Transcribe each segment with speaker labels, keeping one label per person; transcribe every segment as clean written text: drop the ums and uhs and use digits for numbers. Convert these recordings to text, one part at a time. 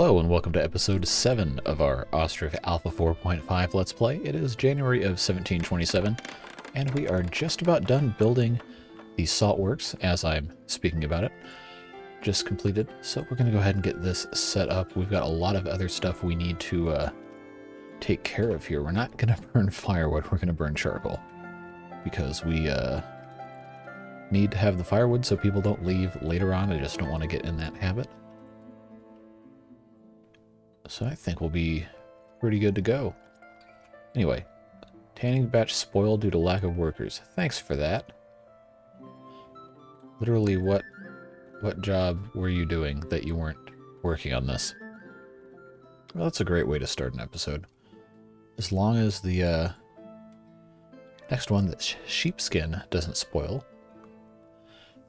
Speaker 1: Hello and welcome to episode 7 of our Ostriv Alpha 4.5 Let's Play. It is January of 1727, and we are just about done building the saltworks as I'm speaking about it. Just completed, so we're going to go ahead and get this set up. We've got a lot of other stuff we need to take care of here. We're not going to burn firewood, we're going to burn charcoal. Because we need to have the firewood so people don't leave later on. I just don't want to get in that habit. So I think we'll be pretty good to go. Anyway, tanning batch spoiled due to lack of workers. Thanks for that. Literally, what job were you doing that you weren't working on this? Well, that's a great way to start an episode. As long as the next one, that sheepskin doesn't spoil,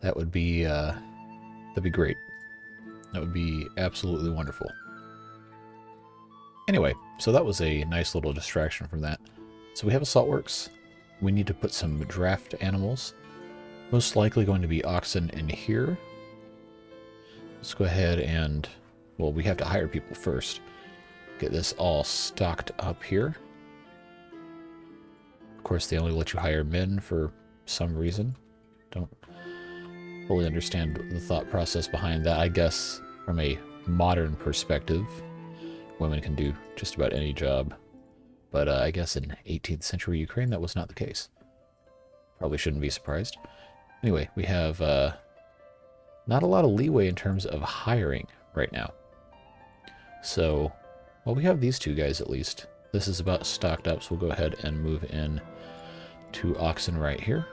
Speaker 1: that would be that'd be great. That would be absolutely wonderful. Anyway, so that was a nice little distraction from that. So we have a saltworks. We need to put some draft animals. Most likely going to be oxen in here. Let's go ahead and, well, we have to hire people first. Get this all stocked up here. Of course, they only let you hire men for some reason. Don't fully understand the thought process behind that. I guess from a modern perspective, women can do just about any job. But I guess in 18th century Ukraine, that was not the case. Probably shouldn't be surprised. Anyway, we have not a lot of leeway in terms of hiring right now. So, well, we have these two guys at least. This is about stocked up, so we'll go ahead and move in to oxen right here.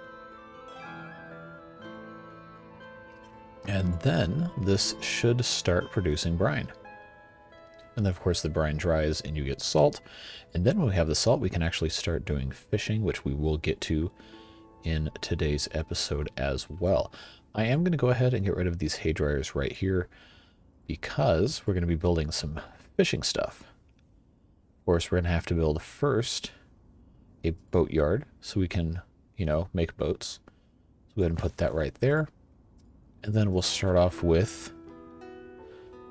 Speaker 1: And then this should start producing brine. And then, of course, the brine dries and you get salt. And then when we have the salt, we can actually start doing fishing, which we will get to in today's episode as well. I am going to go ahead and get rid of these hay dryers right here because we're going to be building some fishing stuff. Of course, we're going to have to build first a boat yard so we can, you know, make boats. So go ahead and put that right there. And then we'll start off with...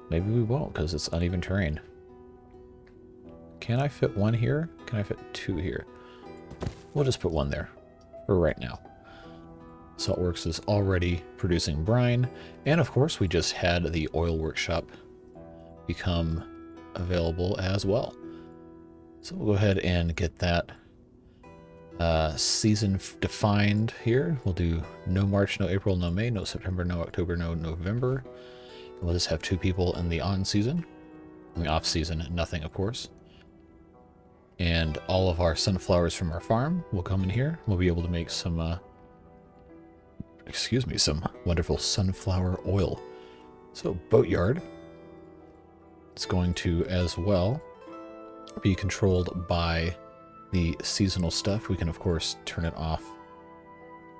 Speaker 1: Maybe we won't, because it's uneven terrain. Can I fit one here? Can I fit two here? We'll just put one there for right now. Saltworks is already producing brine. And of course, we just had the oil workshop become available as well. So we'll go ahead and get that season defined here. We'll do no March, no April, no May, no September, no October, no November. We'll just have two people in the on-season. In the off-season, nothing, of course. And all of our sunflowers from our farm will come in here. We'll be able to make some, some wonderful sunflower oil. So, boatyard. It's going to, as well, be controlled by the seasonal stuff. We can, of course, turn it off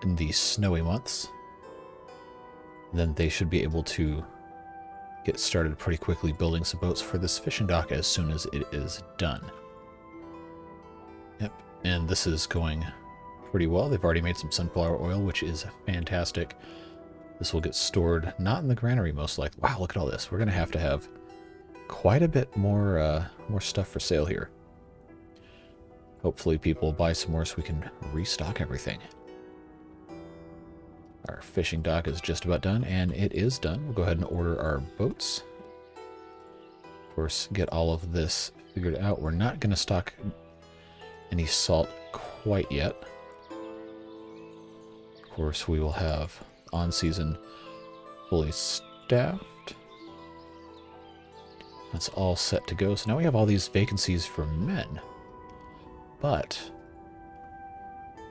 Speaker 1: in the snowy months. Then they should be able to get started pretty quickly building some boats for this fishing dock as soon as it is done. Yep, and this is going pretty well. They've already made some sunflower oil, which is fantastic. This will get stored, not in the granary most likely. Wow, look at all this. We're going to have quite a bit more stuff for sale here. Hopefully people buy some more so we can restock everything. Our fishing dock is just about done, and it is done. We'll go ahead and order our boats. Of course, get all of this figured out. We're not going to stock any salt quite yet. Of course, we will have on-season fully staffed. That's all set to go. So now we have all these vacancies for men. But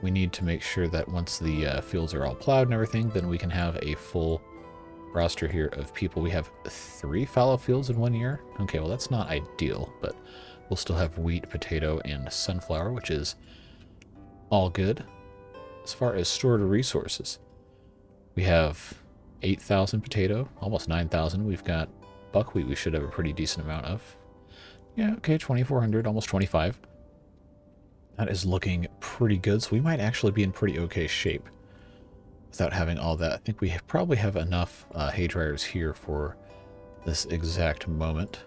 Speaker 1: we need to make sure that once the fields are all plowed and everything, then we can have a full roster here of people. We have 3 fallow fields in 1 year. Okay, well, that's not ideal, but we'll still have wheat, potato, and sunflower, which is all good. As far as stored resources, we have 8,000 potato, almost 9,000. We've got buckwheat we should have a pretty decent amount of. Yeah, okay, 2,400, almost 25. That is looking pretty good, so we might actually be in pretty okay shape without having all that. I think we probably have enough hay dryers here for this exact moment.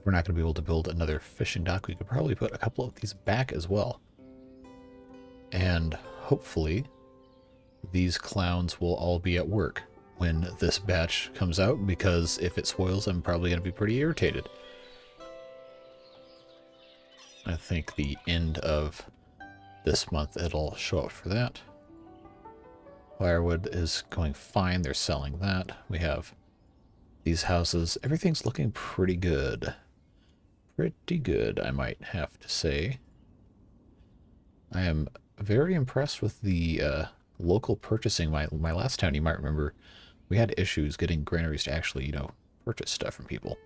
Speaker 1: if we're not going to be able to build another fishing dock, we could probably put a couple of these back as well. And hopefully these clowns will all be at work when this batch comes out, because if it spoils, I'm probably going to be pretty irritated. I think the end of this month it'll show up for that. Firewood is going fine. They're selling that. We have these houses. Everything's looking pretty good. Pretty good, I might have to say. I am very impressed with the local purchasing. My last town, you might remember, we had issues getting granaries to actually, you know, purchase stuff from people.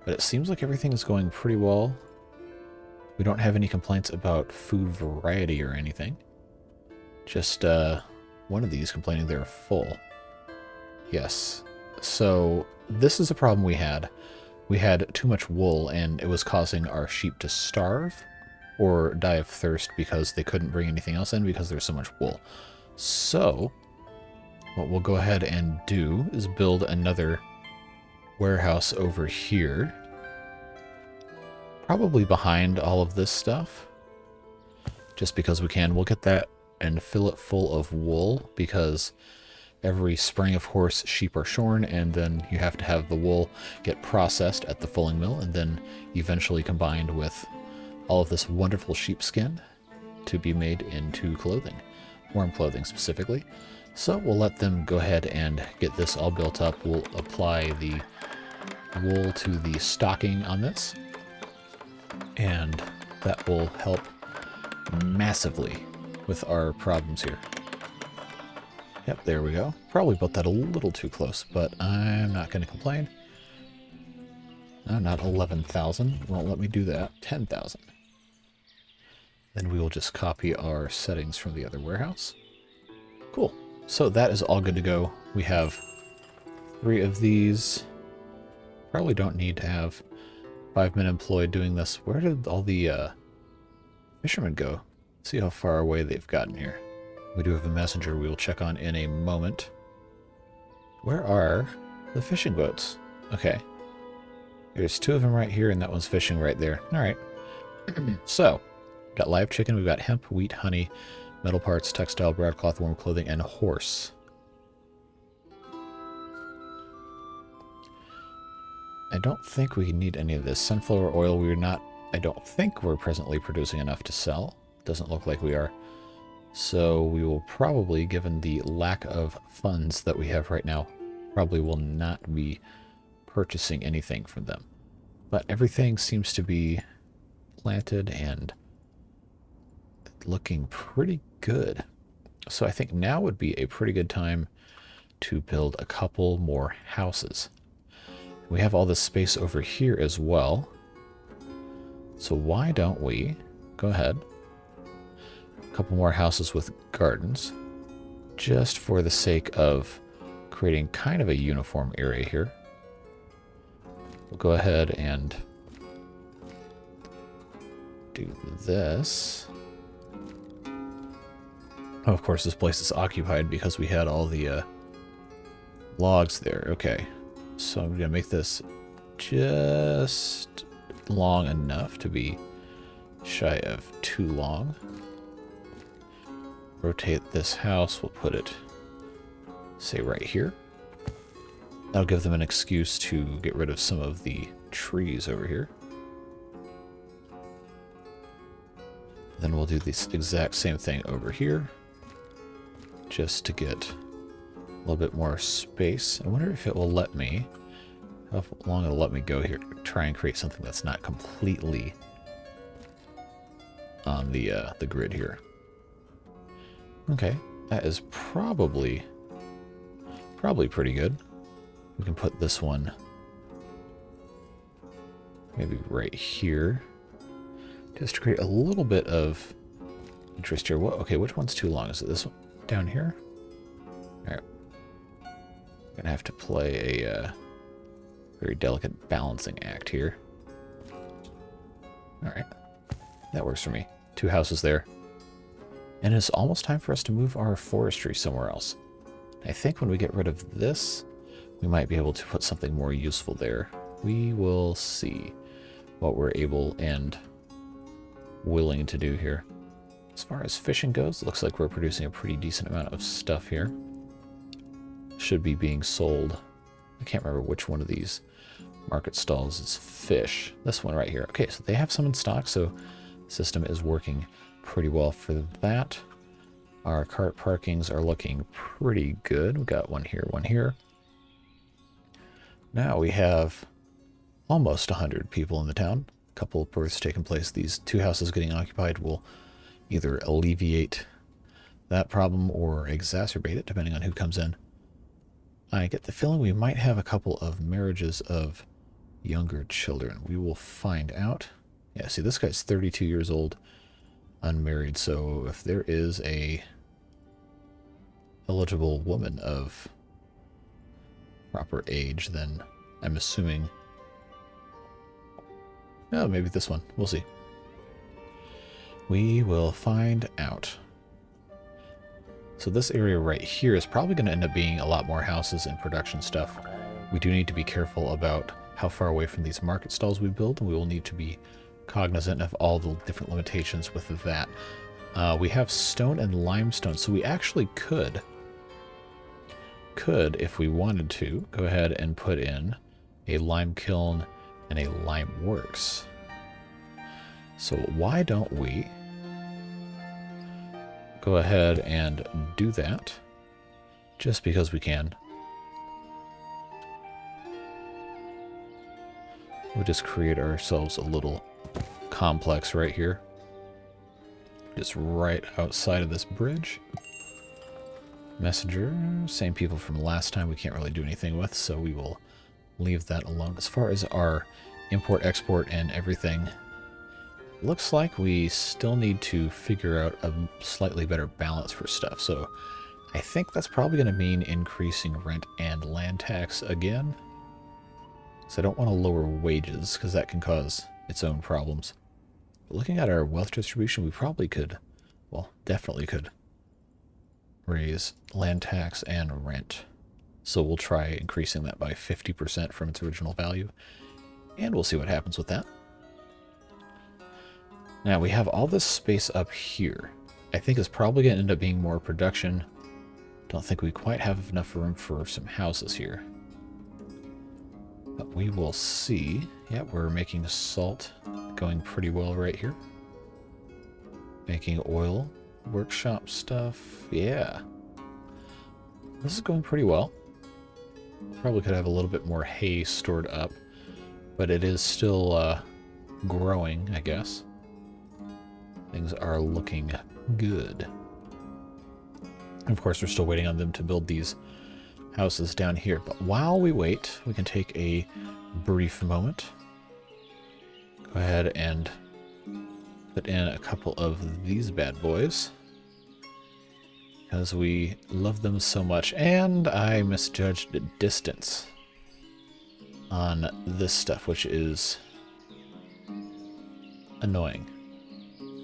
Speaker 1: But it seems like everything is going pretty well. We don't have any complaints about food variety or anything. Just one of these complaining they're full. Yes. So this is a problem we had. We had too much wool, and it was causing our sheep to starve or die of thirst because they couldn't bring anything else in because there's so much wool. So what we'll go ahead and do is build another warehouse over here. Probably behind all of this stuff. Just because we can. We'll get that and fill it full of wool, because every spring, of course, sheep are shorn, and then you have to have the wool get processed at the fulling mill, and then eventually combined with all of this wonderful sheepskin to be made into clothing. Warm clothing specifically. So we'll let them go ahead and get this all built up. We'll apply the wool to the stocking on this, and that will help massively with our problems here. Yep, there we go. Probably built that a little too close, but I'm not going to complain. No, not 11,000. Won't let me do that. 10,000. Then we will just copy our settings from the other warehouse. Cool. So that is all good to go. We have 3 of these. Probably don't need to have 5 men employed doing this. Where did all the fishermen go? See how far away they've gotten here. We do have a messenger we will check on in a moment. Where are the fishing boats? Okay. There's 2 of them right here, and that one's fishing right there. Alright. So, we've got live chicken, we've got hemp, wheat, honey, metal parts, textile, broadcloth, warm clothing, and horse. I don't think we need any of this. Sunflower oil, I don't think we're presently producing enough to sell. Doesn't look like we are. So we will probably, given the lack of funds that we have right now, probably will not be purchasing anything from them. But everything seems to be planted and looking pretty good. So I think now would be a pretty good time to build a couple more houses. We have all this space over here as well. So why don't we go ahead, a couple more houses with gardens, just for the sake of creating kind of a uniform area here. We'll go ahead and do this. Oh, of course, this place is occupied because we had all the logs there. Okay, so I'm going to make this just long enough to be shy of too long. Rotate this house. We'll put it, say, right here. That'll give them an excuse to get rid of some of the trees over here. Then we'll do this exact same thing over here, just to get a little bit more space. I wonder if it will let me, how long it'll let me go here, try and create something that's not completely on the grid here. Okay, that is probably pretty good. We can put this one maybe right here, just to create a little bit of interest here. Okay, which one's too long? Is it this one down here? All right, I'm gonna have to play a very delicate balancing act here. All right, that works for me. 2 houses there. And it's almost time for us to move our forestry somewhere else. I think when we get rid of this, we might be able to put something more useful there. We will see what we're able and willing to do here. As far as fishing goes, it looks like we're producing a pretty decent amount of stuff here. Should be being sold. I can't remember which one of these market stalls is fish. This one right here. Okay, so they have some in stock, so the system is working pretty well for that. Our cart parkings are looking pretty good. We've got one here, one here. Now we have almost 100 people in the town. A couple of births taking place. These 2 houses getting occupied will either alleviate that problem or exacerbate it, depending on who comes in. I get the feeling we might have a couple of marriages of younger children. We will find out. Yeah, see, this guy's 32 years old, unmarried, so if there is a eligible woman of proper age, then I'm assuming... Oh, maybe this one. We'll see. We will find out. So this area right here is probably going to end up being a lot more houses and production stuff. We do need to be careful about how far away from these market stalls we build, and we will need to be cognizant of all the different limitations with that. We have stone and limestone, so we actually could, if we wanted to, go ahead and put in a lime kiln and a lime works. So why don't we go ahead and do that, just because we can. We'll just create ourselves a little complex right here, just right outside of this bridge. Messenger, same people from last time we can't really do anything with, so we will leave that alone. As far as our import, export, and everything, looks like we still need to figure out a slightly better balance for stuff. So I think that's probably going to mean increasing rent and land tax again. So I don't want to lower wages because that can cause its own problems. But looking at our wealth distribution, we probably could, well, definitely could raise land tax and rent. So we'll try increasing that by 50% from its original value. And we'll see what happens with that. Now we have all this space up here. I think it's probably going to end up being more production. Don't think we quite have enough room for some houses here. But we will see. Yeah, we're making salt going pretty well right here. Making oil, workshop stuff. Yeah. This is going pretty well. Probably could have a little bit more hay stored up, but it is still growing, I guess. Things are looking good. And of course, we're still waiting on them to build these houses down here. But while we wait, we can take a brief moment. Go ahead and put in a couple of these bad boys, because we love them so much. And I misjudged the distance on this stuff, which is annoying,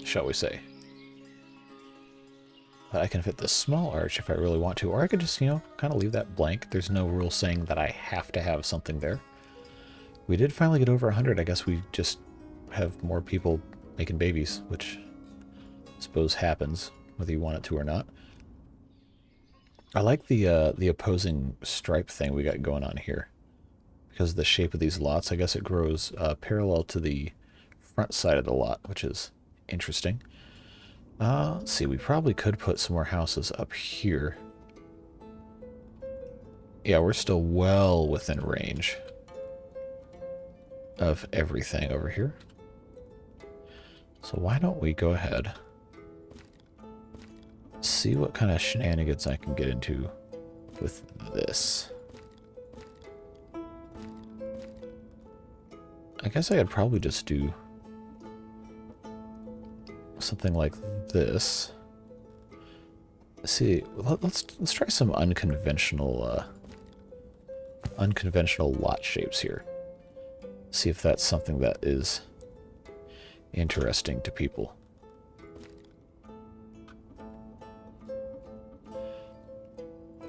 Speaker 1: shall we say. But I can fit this small arch if I really want to, or I could just, you know, kind of leave that blank. There's no rule saying that I have to have something there. We did finally get over 100. I guess we just have more people making babies, which I suppose happens whether you want it to or not. I like the opposing stripe thing we got going on here, because of the shape of these lots. I guess it grows parallel to the front side of the lot, which is interesting. Let's see, we probably could put some more houses up here. Yeah, we're still well within range of everything over here. So why don't we go ahead, see what kind of shenanigans I can get into with this. I guess I could probably just do something like this. See, let's try some unconventional lot shapes here. See if that's something that is interesting to people.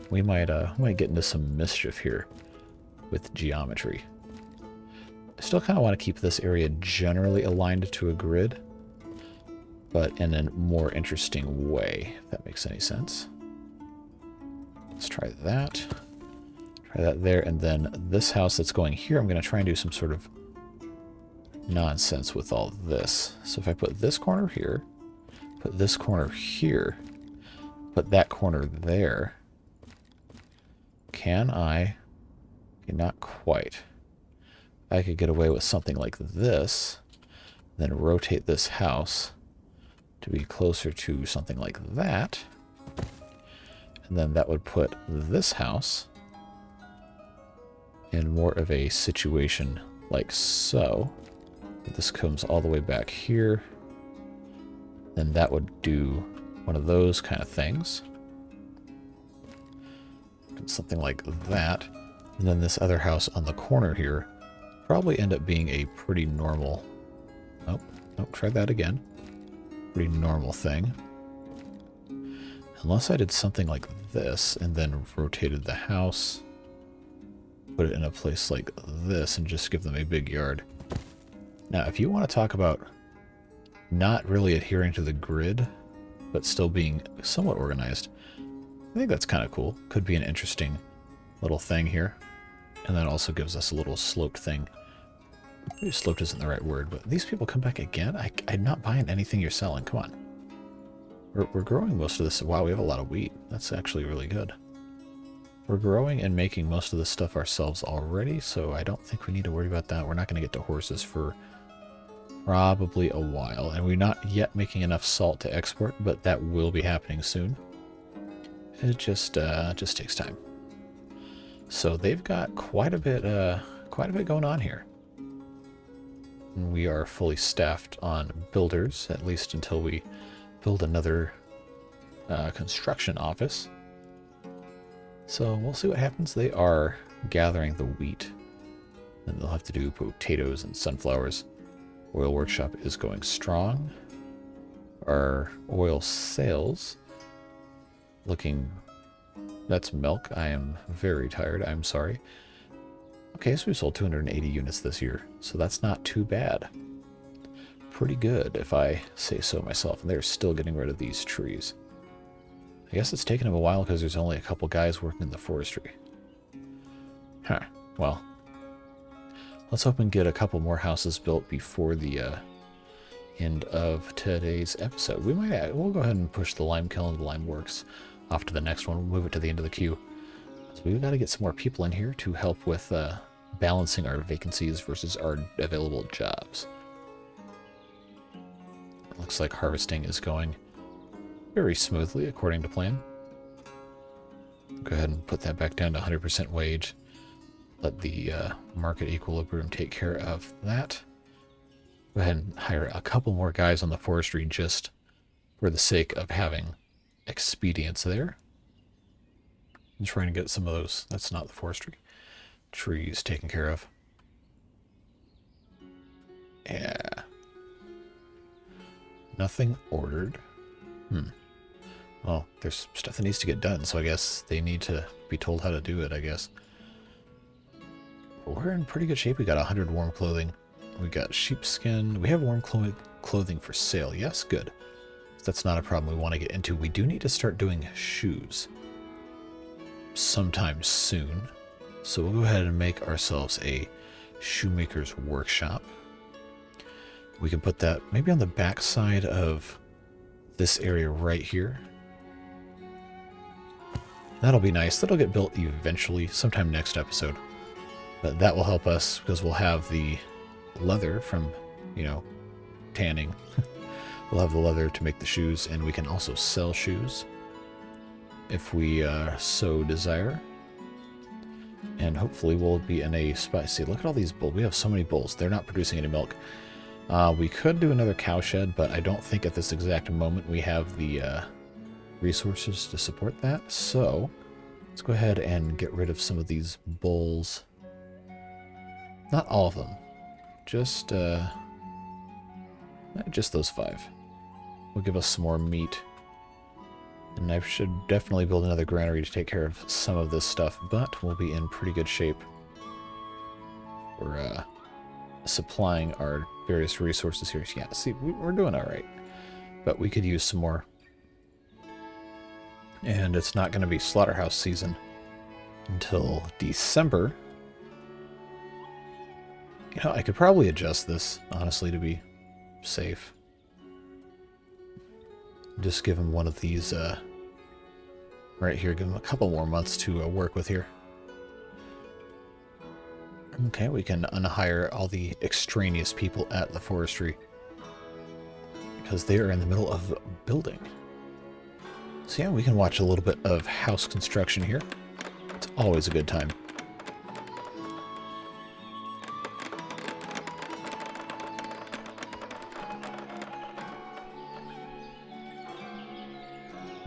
Speaker 1: We might get into some mischief here with geometry. Still kind of want to keep this area generally aligned to a grid, but in a more interesting way, if that makes any sense. Let's try that. Try that there, and then this house that's going here, I'm going to try and do some sort of nonsense with all this. So if I put this corner here, put this corner here, put that corner there, can I? Okay, not quite. I could get away with something like this, then rotate this house to be closer to something like that. And then that would put this house in more of a situation like so. This comes all the way back here. Then that would do one of those kind of things. Something like that. And then this other house on the corner here probably end up being a pretty normal... Oh, try that again. Pretty normal thing. Unless I did something like this and then rotated the house, put it in a place like this and just give them a big yard. Now, if you want to talk about not really adhering to the grid, but still being somewhat organized, I think that's kind of cool. Could be an interesting little thing here. And that also gives us a little sloped thing. Maybe sloped isn't the right word, but these people come back again? I'm not buying anything you're selling. Come on. We're growing most of this. Wow, we have a lot of wheat. That's actually really good. We're growing and making most of this stuff ourselves already, so I don't think we need to worry about that. We're not going to get to horses for probably a while, and we're not yet making enough salt to export, but that will be happening soon. It just takes time. So they've got quite a bit going on here. And we are fully staffed on builders, at least until we build another construction office. So we'll see what happens. They are gathering the wheat, and they'll have to do potatoes and sunflowers. Oil workshop is going strong. Our oil sales looking... That's milk. I am very tired. I'm sorry. Okay, so we sold 280 units this year, so that's not too bad. Pretty good, if I say so myself. And they're still getting rid of these trees. I guess it's taken them a while because there's only a couple guys working in the forestry. Huh. Well, let's hope and get a couple more houses built before the end of today's episode. We'll go ahead and push the lime kiln and the lime works off to the next one. We'll move it to the end of the queue. So we've got to get some more people in here to help with balancing our vacancies versus our available jobs. It looks like harvesting is going very smoothly according to plan. Go ahead and put that back down to 100% wage. Let the market equilibrium take care of that. Go ahead and hire a couple more guys on the forestry just for the sake of having expedience there. I'm trying to get some of those, that's not the forestry, trees taken care of. Yeah. Nothing ordered. Well, there's stuff that needs to get done, so I guess they need to be told how to do it, I guess. But we're in pretty good shape. We got 100 warm clothing. We got sheepskin. We have warm clothing for sale. Yes, good. That's not a problem we want to get into. We do need to start doing shoes sometime soon. So we'll go ahead and make ourselves a shoemaker's workshop. We can put that maybe on the back side of this area right here. That'll be nice. That'll get built eventually, sometime next episode. But that will help us because we'll have the leather from, tanning. We'll have the leather to make the shoes, and we can also sell shoes if we so desire. And hopefully we'll be in a spot. See, look at all these bulls. We have so many bulls. They're not producing any milk. We could do another cow shed, but I don't think at this exact moment we have the resources to support that. So let's go ahead and get rid of some of these bulls. Not all of them. Just those 5. Will give us some more meat. And I should definitely build another granary to take care of some of this stuff, but we'll be in pretty good shape for supplying our various resources here. Yeah, see, we're doing all right. But we could use some more. And it's not going to be slaughterhouse season until December. You know, I could probably adjust this, honestly, to be safe. Just give him one of these right here. Give him a couple more months to work with here. Okay, we can unhire all the extraneous people at the forestry because they are in the middle of building. So yeah, we can watch a little bit of house construction here. It's always a good time.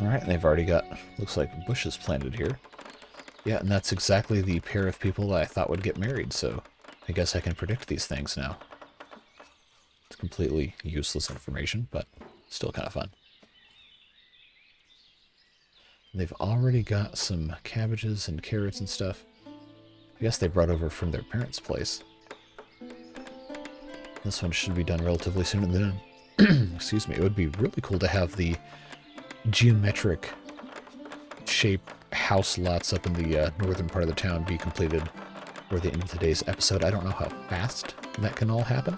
Speaker 1: Alright, they've already got, looks like, bushes planted here. Yeah, and that's exactly the pair of people that I thought would get married, so I guess I can predict these things now. It's completely useless information, but still kind of fun. They've already got some cabbages and carrots and stuff. I guess they brought over from their parents' place. This one should be done relatively soon, and then, excuse me, it would be really cool to have the geometric shape house lots up in the northern part of the town be completed for the end of today's episode. I don't know how fast that can all happen,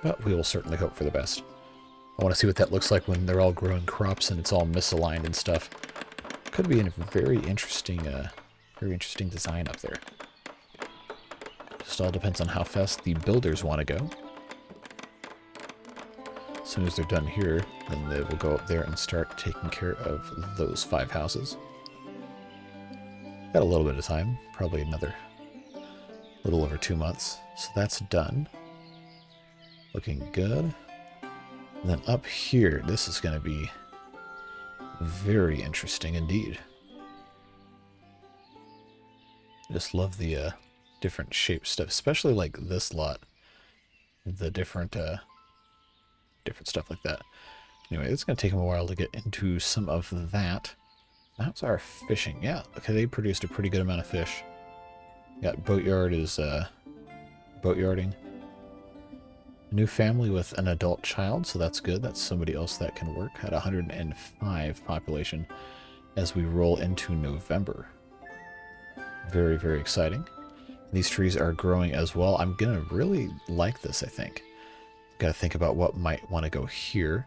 Speaker 1: but we will certainly hope for the best. I want to see what that looks like when they're all growing crops and it's all misaligned and stuff. Could be a very interesting design up there. Just all depends on how fast the builders want to go. As soon as they're done here, then they will go up there and start taking care of those 5 houses. Got a little bit of time, probably another little over 2 months. So that's done. Looking good. And then up here, this is going to be very interesting indeed. I just love the different shape stuff, especially like this lot. The different stuff like that. Anyway, it's going to take them a while to get into some of that. How's our fishing? Yeah, okay, they produced a pretty good amount of fish. Got boatyard is boatyarding. New family with an adult child, so that's good. That's somebody else that can work. At 105 population as we roll into November. Very, very exciting. These trees are growing as well. I'm going to really like this, I think. Got to think about what might want to go here.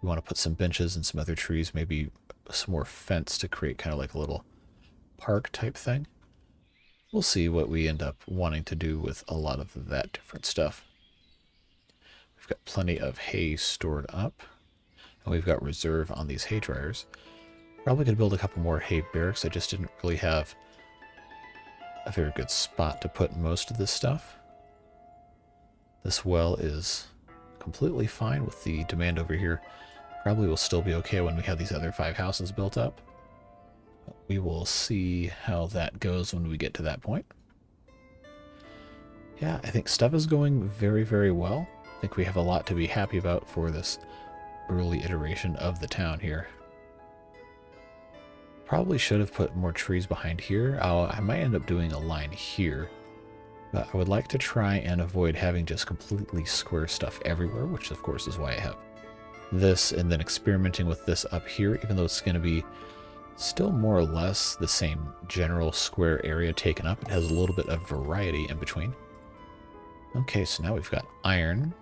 Speaker 1: We want to put some benches and some other trees, maybe some more fence to create kind of like a little park type thing. We'll see what we end up wanting to do with a lot of that different stuff. We've got plenty of hay stored up, and we've got reserve on these hay dryers. Probably could build a couple more hay barracks. I just didn't really have a very good spot to put most of this stuff. This well is completely fine with the demand over here. Probably will still be okay when we have these other 5 houses built up. We will see how that goes when we get to that point. Yeah, I think stuff is going very, very well. I think we have a lot to be happy about for this early iteration of the town here. Probably should have put more trees behind here. I might end up doing a line here. But I would like to try and avoid having just completely square stuff everywhere, which of course is why I have this, and then experimenting with this up here, even though it's going to be still more or less the same general square area taken up. It has a little bit of variety in between. Okay, so now we've got iron.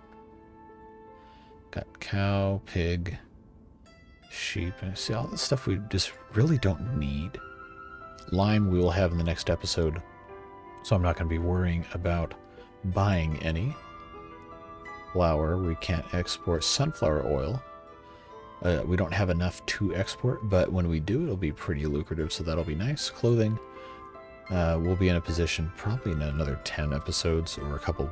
Speaker 1: Got cow, pig, sheep, and see all this stuff we just really don't need. Lime we will have in the next episode, so I'm not going to be worrying about buying any. Flour, we can't export sunflower oil. We don't have enough to export, but when we do, it'll be pretty lucrative, so that'll be nice. Clothing, we'll be in a position probably in another 10 episodes or a couple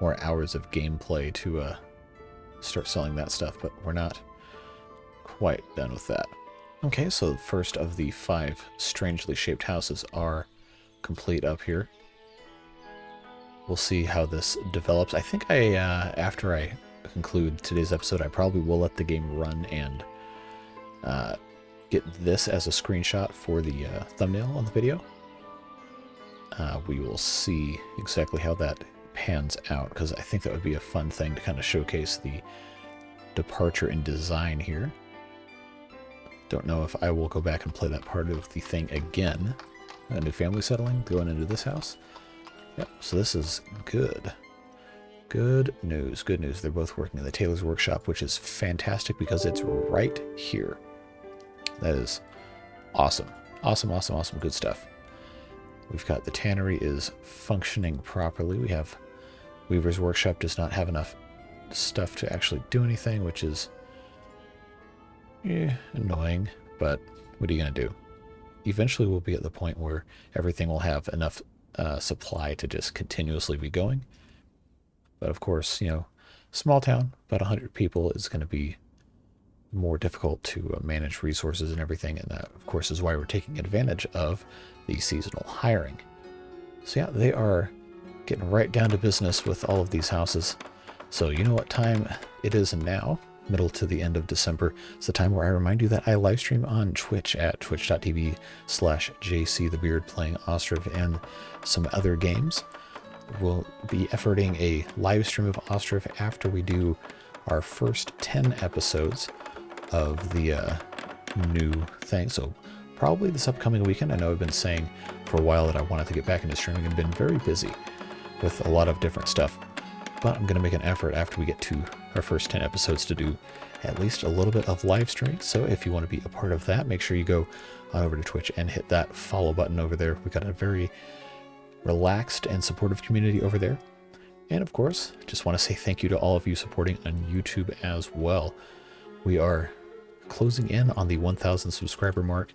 Speaker 1: more hours of gameplay to start selling that stuff, but we're not quite done with that. Okay, so the first of the 5 strangely shaped houses are complete up here. We'll see how this develops. I think after I conclude today's episode, I probably will let the game run and get this as a screenshot for the thumbnail on the video. We will see exactly how that pans out, because I think that would be a fun thing to kind of showcase the departure in design here. Don't know if I will go back and play that part of the thing again. A new family settling, going into this house. Yep, so this is good. Good news, good news. They're both working in the tailor's workshop, which is fantastic because it's right here. That is awesome. Awesome, awesome, awesome. Good stuff. We've got the tannery is functioning properly. We have Weaver's workshop does not have enough stuff to actually do anything, which is annoying, but what are you going to do? Eventually we'll be at the point where everything will have enough supply to just continuously be going. But of course, you know, small town, about 100 people, is going to be more difficult to manage resources and everything. And that, of course, is why we're taking advantage of the seasonal hiring. So yeah, they are getting right down to business with all of these houses. So you know what time it is now? Middle to the end of December. It's the time where I remind you that I live stream on Twitch at twitch.tv/JCTheBeard, playing Ostriv and some other games. We'll be efforting a live stream of Ostriv after we do our first 10 episodes of the new thing. So probably this upcoming weekend. I know I've been saying for a while that I wanted to get back into streaming and been very busy with a lot of different stuff. But I'm going to make an effort after we get to our first 10 episodes to do at least a little bit of live streaming. So if you want to be a part of that, make sure you go on over to Twitch and hit that follow button over there. We got a very relaxed and supportive community over there. And of course, just want to say thank you to all of you supporting on YouTube as well. We are closing in on the 1,000 subscriber mark.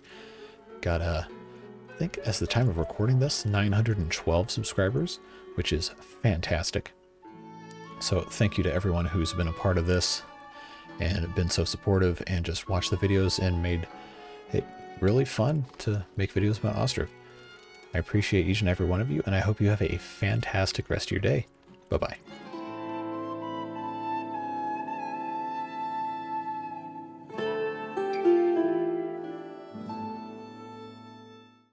Speaker 1: Got I think as the time of recording this, 912 subscribers, which is fantastic. So thank you to everyone who's been a part of this and been so supportive and just watched the videos and made it really fun to make videos about Ostriv. I appreciate each and every one of you, and I hope you have a fantastic rest of your day. Bye-bye.